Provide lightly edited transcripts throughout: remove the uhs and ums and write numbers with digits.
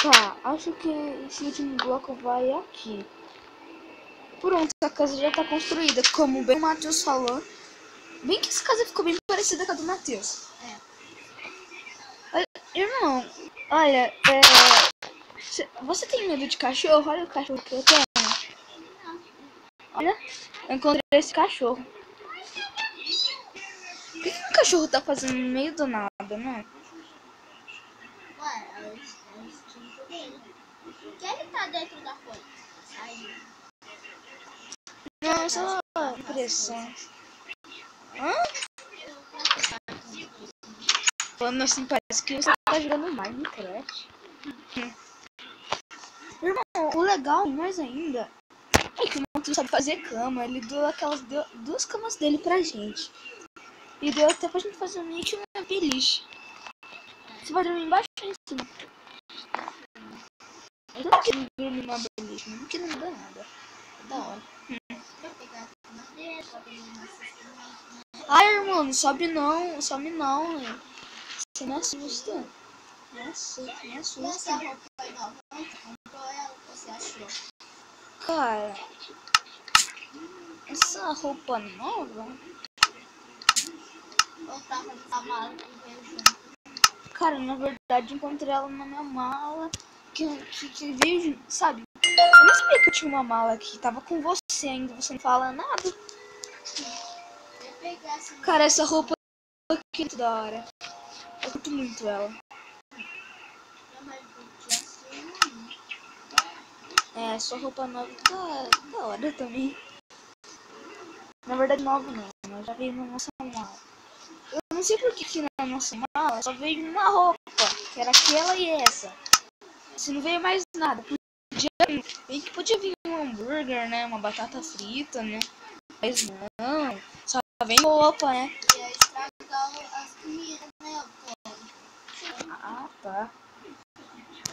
Tá, acho que esse último bloco vai aqui. Pronto, a casa já tá construída, como bem o Matheus falou. Bem que essa casa ficou bem parecida com a do Matheus. Irmão, olha, você tem medo de cachorro? Olha o cachorro que eu tenho. Olha, eu encontrei esse cachorro. O que o cachorro tá fazendo no meio do nada, né? Ué, é o instinto dele. Por que ele tá dentro da folha? Sai. Não, só impressão. Hã? Falando assim, parece que você tá jogando Minecraft. Irmão, o legal, mais ainda, é que o Matheus sabe fazer cama. Ele deu aquelas duas camas dele pra gente. E deu até pra gente fazer meio que uma beliche. Você vai dormir embaixo ou em cima? Eu não quero dormir numa beliche, não quero mudar nada. É da hora. Ai, irmão, não sobe não, sobe não. Você me assusta. Nossa, me assusta. Essa roupa foi nova. Você comprou ela? Você achou? Cara, essa roupa nova? Ou tava na mala e veio junto? Cara, na verdade encontrei ela na minha mala. Que veio, sabe? Eu não sabia que eu tinha uma mala aqui. Tava com você ainda, você não fala nada. Cara, essa roupa aqui é muito da hora. Eu curto muito ela. É, sua roupa nova tá da hora também. Na verdade, nova não, mas já veio na nossa mala. Eu não sei por que na nossa mala só veio uma roupa, que era aquela e essa. Se não veio mais nada, bem que podia vir um hambúrguer, né? Uma batata frita, né? Mas não, só vem roupa, né? Ia estragar as comidas, né? Ah, tá.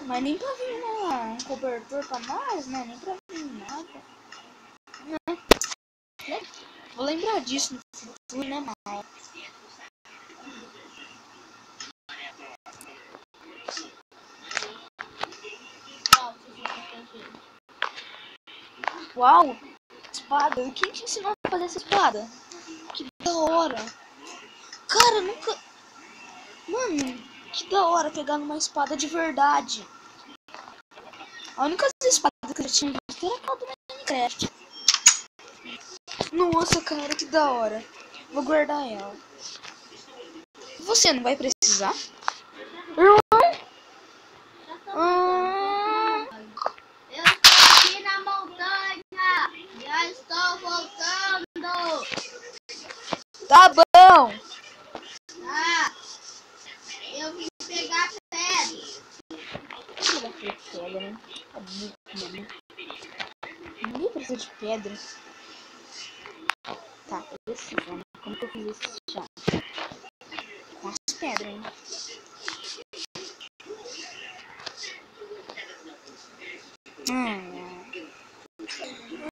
Mas nem pra vir um cobertor pra nós, né? Nem pra vir nada. Né? Vou lembrar disso no futuro, né, mal? Uau! Espada. Quem te ensinou a fazer essa espada? Que da hora! Cara, nunca... Mano, que da hora pegar numa espada de verdade. A única espada que eu já tinha visto era aquela do Minecraft. Nossa, cara, que da hora. Vou guardar ela. Você não vai precisar? Eu estou aqui na montanha. Já estou voltando. Tá bom. Ah, eu vim pegar pedra. Pedra, né? Ninguém precisa de pedra. Tá, preciso, né? Como que eu fiz esse chá? Com as pedras, hein?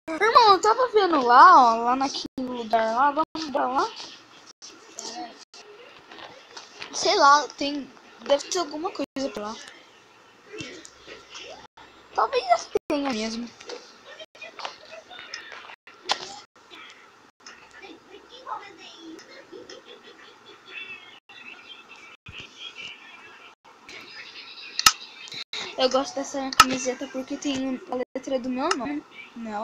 Irmão, eu tava vendo lá, ó, lá naquele lugar lá, vamos pra lá? Sei lá, deve ter alguma coisa por lá. Talvez tenha mesmo. Eu gosto dessa camiseta porque tem a letra do meu nome. Não.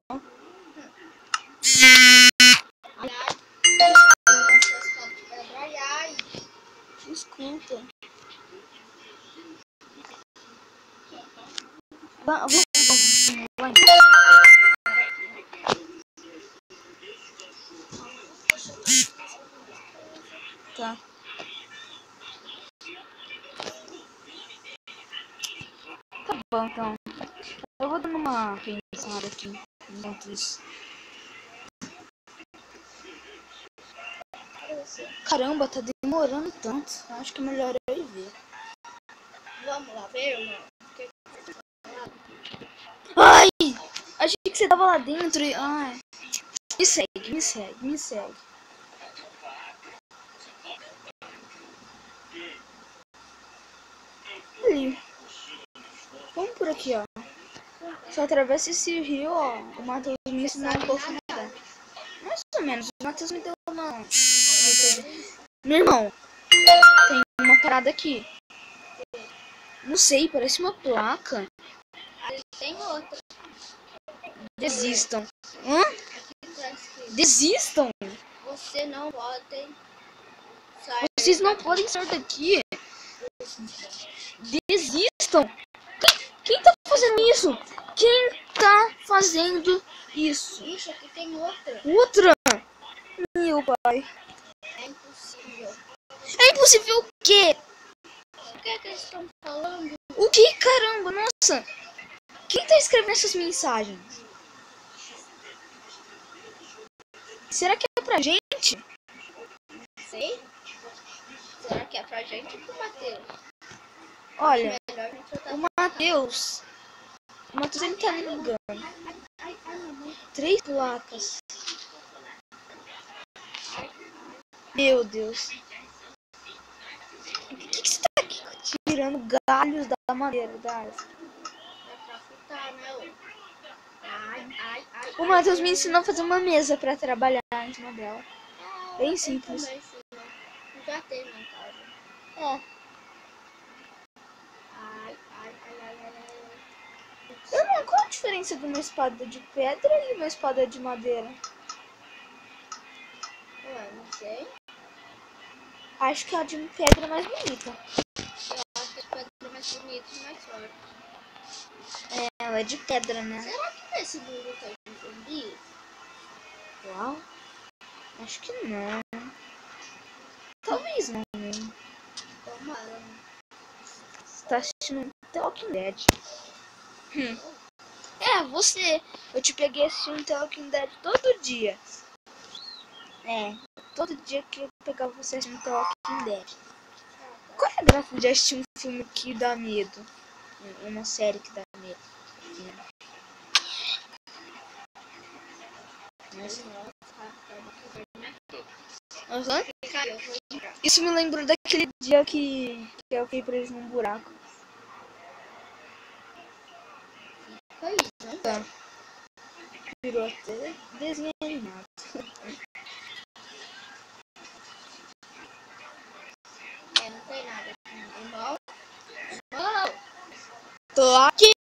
Desculpa. Vamos lá. Tá. Tá bom, então. Eu vou dando uma pensada aqui enquanto isso. Caramba, tá demorando tanto. Acho que é melhor eu ir ver. Vamos lá ver, irmão? Ai! Achei que você tava lá dentro e... Ai. Me segue, me segue, me segue. Ali. Vamos Aqui, ó. Só atravessa esse rio, ó. O Matheus me ensinou um pouco a nadar. Mais ou menos. O Matheus me deu uma... Meu irmão, tem uma parada aqui. Não sei, parece uma placa. Ali tem outra. Desistam. Hã? Aqui tá escrito. Desistam. Você não pode sair. Vocês não podem sair daqui. Desistam. Quem tá fazendo isso? Quem tá fazendo isso? Ixi, aqui tem outra. Outra? Meu pai. É impossível. É impossível o quê? O que é que eles estão falando? O que, caramba? Nossa. Quem tá escrevendo essas mensagens? Será que é pra gente? Não sei. Será que é pra gente ou pro Matheus? Olha, Melhor a gente botar. o Matheus. O Matheus, ele tá me ligando. 3 placas. Meu Deus. Por que você tá aqui tirando galhos da madeira da árvore? É pra fritar, né? Ô? Ai. O Matheus me ensinou a fazer uma mesa pra trabalhar em cima dela. Bem Eu simples. também ensino. Já tem na casa. É. Ai. Irmão, qual a diferença de uma espada de pedra e uma espada de madeira? Ué, não sei. Acho que a de pedra é mais bonita. Eu acho que as pedras são mais bonitas e mais fortes. É, ela é de pedra, né? Será que nesse mundo tem zumbi? Uau. Acho que não. Talvez não mesmo. Tomara. Você tá assistindo The Walking Dead. É, você. Eu te peguei assistindo The Walking Dead todo dia. É, todo dia que eu pegava você assistindo The Walking Dead. Qual é a graça de assistir um filme que dá medo? Uma série que dá medo? Aham. Caiu, foi entrar. Isso me lembrou daquele dia que eu fiquei preso num buraco. Foi isso, né? Tá. Virou até desenho animado. É, não tem nada aqui. Irmão? Irmão! Tô aqui!